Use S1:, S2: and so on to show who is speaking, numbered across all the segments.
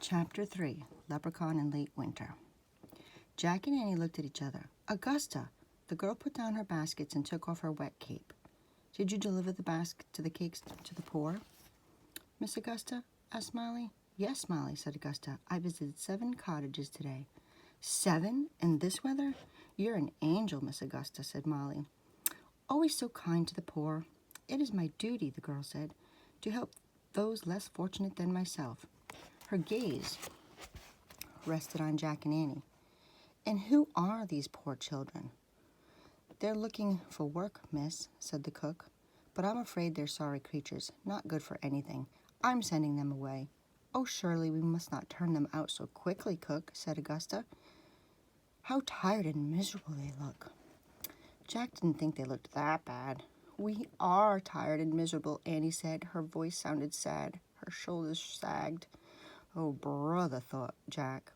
S1: Chapter 3, Leprechaun in Late Winter. Jack and Annie looked at each other. Augusta! The girl put down her baskets and took off her wet cape. Did you deliver the basket to the cakes to the poor, Miss Augusta? Asked Molly. Yes, Molly, said Augusta. I visited 7 cottages today. 7? In this weather? You're an angel, Miss Augusta, said Molly. Always so kind to the poor. It is my duty, the girl said, to help those less fortunate than myself. Her gaze rested on Jack and Annie. And who are these poor children? They're looking for work, miss, said the cook. But I'm afraid they're sorry creatures, not good for anything. I'm sending them away. Oh, surely we must not turn them out so quickly, cook, said Augusta. How tired and miserable they look. Jack didn't think they looked that bad. We are tired and miserable, Annie said. Her voice sounded sad. Her shoulders sagged. Oh, brother, thought Jack.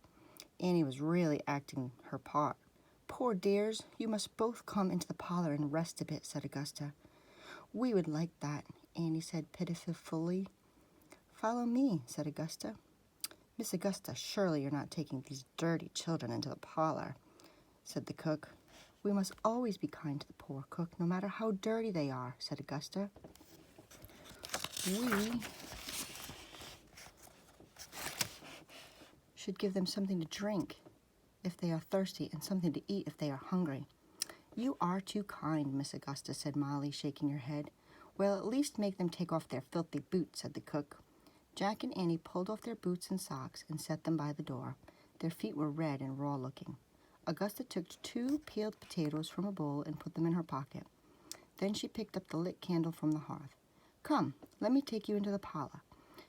S1: Annie was really acting her part. Poor dears, you must both come into the parlor and rest a bit, said Augusta. We would like that, Annie said pitifully. Follow me, said Augusta. Miss Augusta, surely you're not taking these dirty children into the parlor, said the cook. We must always be kind to the poor, cook, no matter how dirty they are, said Augusta. We should give them something to drink if they are thirsty and something to eat if they are hungry. You are too kind, Miss Augusta, said Molly, shaking her head. Well, at least make them take off their filthy boots, said the cook. Jack and Annie pulled off their boots and socks and set them by the door. Their feet were red and raw-looking. Augusta took 2 peeled potatoes from a bowl and put them in her pocket. Then she picked up the lit candle from the hearth. Come, let me take you into the parlor,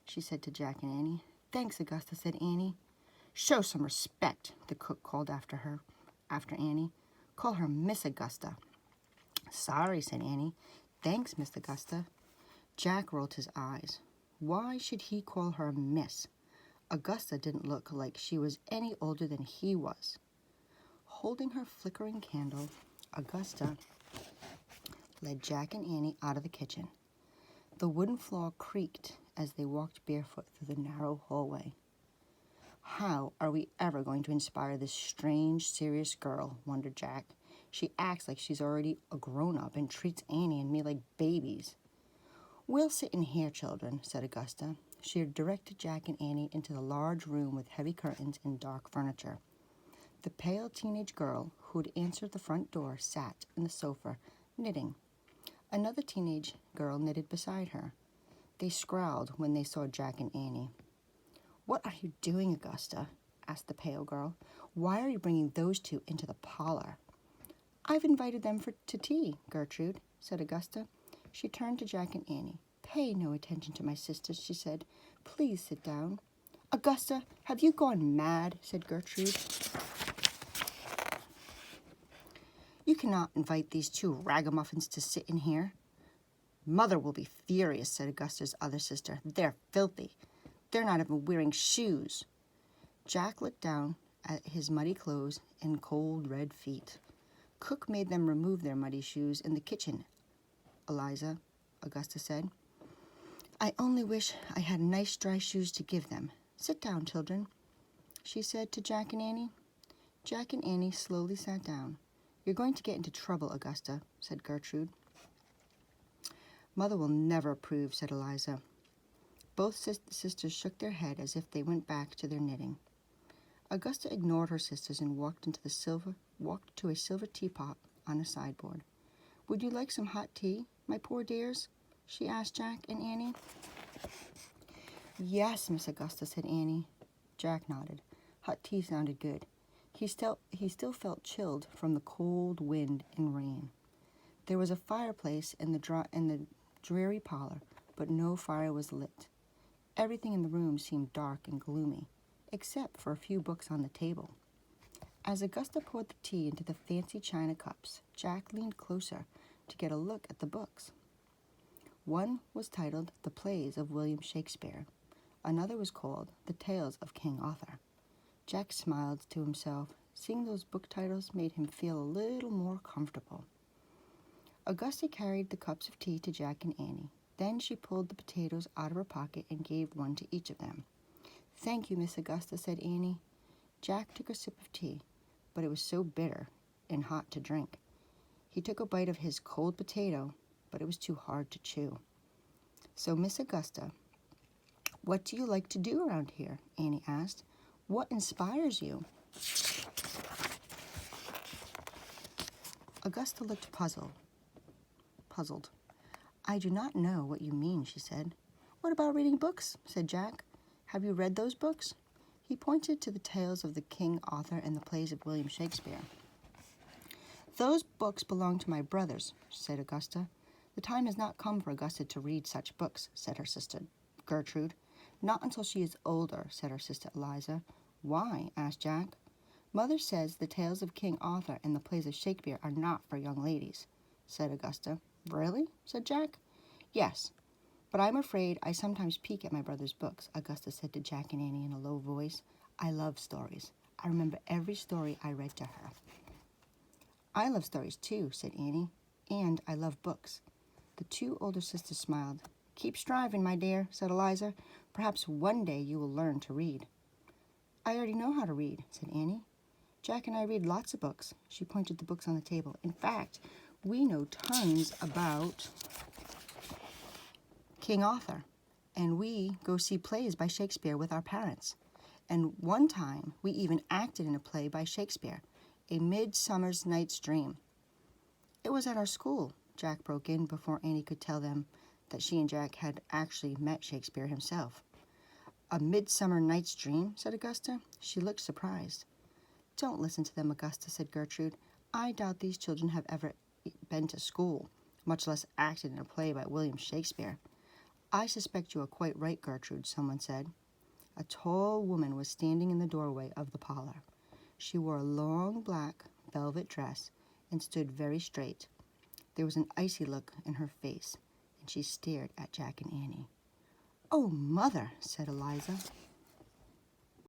S1: she said to Jack and Annie. Thanks, Augusta, said Annie. Show some respect, the cook called after Annie. Call her Miss Augusta. Sorry, said Annie. Thanks, Miss Augusta. Jack rolled his eyes. Why should he call her Miss? Augusta didn't look like she was any older than he was. Holding her flickering candle, Augusta led Jack and Annie out of the kitchen. The wooden floor creaked as they walked barefoot through the narrow hallway. How are we ever going to inspire this strange, serious girl, wondered Jack. She acts like she's already a grown-up and treats Annie and me like babies. We'll sit in here, children, said Augusta. She directed Jack and Annie into the large room with heavy curtains and dark furniture. The pale teenage girl who had answered the front door sat in the sofa, knitting. Another teenage girl knitted beside her. They scowled when they saw Jack and Annie. What are you doing, Augusta? Asked the pale girl. Why are you bringing those 2 into the parlor? I've invited them to tea, Gertrude, said Augusta. She turned to Jack and Annie. Pay no attention to my sisters, she said. Please sit down. Augusta, have you gone mad? Said Gertrude. You cannot invite these 2 ragamuffins to sit in here. Mother will be furious, said Augusta's other sister. They're filthy. They're not even wearing shoes. Jack looked down at his muddy clothes and cold red feet. Cook made them remove their muddy shoes in the kitchen, Eliza, Augusta said. I only wish I had nice dry shoes to give them. Sit down, children, she said to Jack and Annie. Jack and Annie slowly sat down. You're going to get into trouble, Augusta, said Gertrude. Mother will never approve, said Eliza. Both sisters shook their head as if they went back to their knitting. Augusta ignored her sisters and walked to a silver teapot on a sideboard. Would you like some hot tea, my poor dears? She asked Jack and Annie. Yes, Miss Augusta, said Annie. Jack nodded. Hot tea sounded good. He still felt chilled from the cold wind and rain. There was a fireplace in the dreary parlor, but no fire was lit. Everything in the room seemed dark and gloomy, except for a few books on the table. As Augusta poured the tea into the fancy china cups, Jack leaned closer to get a look at the books. One was titled The Plays of William Shakespeare. Another was called The Tales of King Arthur. Jack smiled to himself. Seeing those book titles made him feel a little more comfortable. Augusta carried the cups of tea to Jack and Annie. Then she pulled the potatoes out of her pocket and gave one to each of them. Thank you, Miss Augusta, said Annie. Jack took a sip of tea, but it was so bitter and hot to drink. He took a bite of his cold potato, but it was too hard to chew. So, Miss Augusta, what do you like to do around here? Annie asked. What inspires you? Augusta looked puzzled. I do not know what you mean, she said. What about reading books? Said Jack. Have you read those books? He pointed to the tales of the King Arthur and the plays of William Shakespeare. Those books belong to my brothers, said Augusta. The time has not come for Augusta to read such books, said her sister Gertrude. Not until she is older, said her sister Eliza. Why? Asked Jack. Mother says the tales of King Arthur and the plays of Shakespeare are not for young ladies, said Augusta. Really? Said Jack. Yes, but I'm afraid I sometimes peek at my brother's books, Augusta said to Jack and Annie in a low voice. I love stories. I remember every story I read to her. I love stories too, said Annie, and I love books. The two older sisters smiled. Keep striving, my dear, said Eliza. Perhaps one day you will learn to read. I already know how to read, said Annie. Jack and I read lots of books. She pointed to the books on the table. In fact, we know tons about King Arthur, and we go see plays by Shakespeare with our parents. And one time, we even acted in a play by Shakespeare, A Midsummer's Night's Dream. It was at our school, Jack broke in before Annie could tell them that she and Jack had actually met Shakespeare himself. A Midsummer Night's Dream, said Augusta. She looked surprised. Don't listen to them, Augusta, said Gertrude. I doubt these children have ever been to school, much less acted in a play by William Shakespeare. I suspect you are quite right, Gertrude, someone said. A tall woman was standing in the doorway of the parlor. She wore a long black velvet dress and stood very straight. There was an icy look in her face, and she stared at Jack and Annie. Oh, Mother, said Eliza.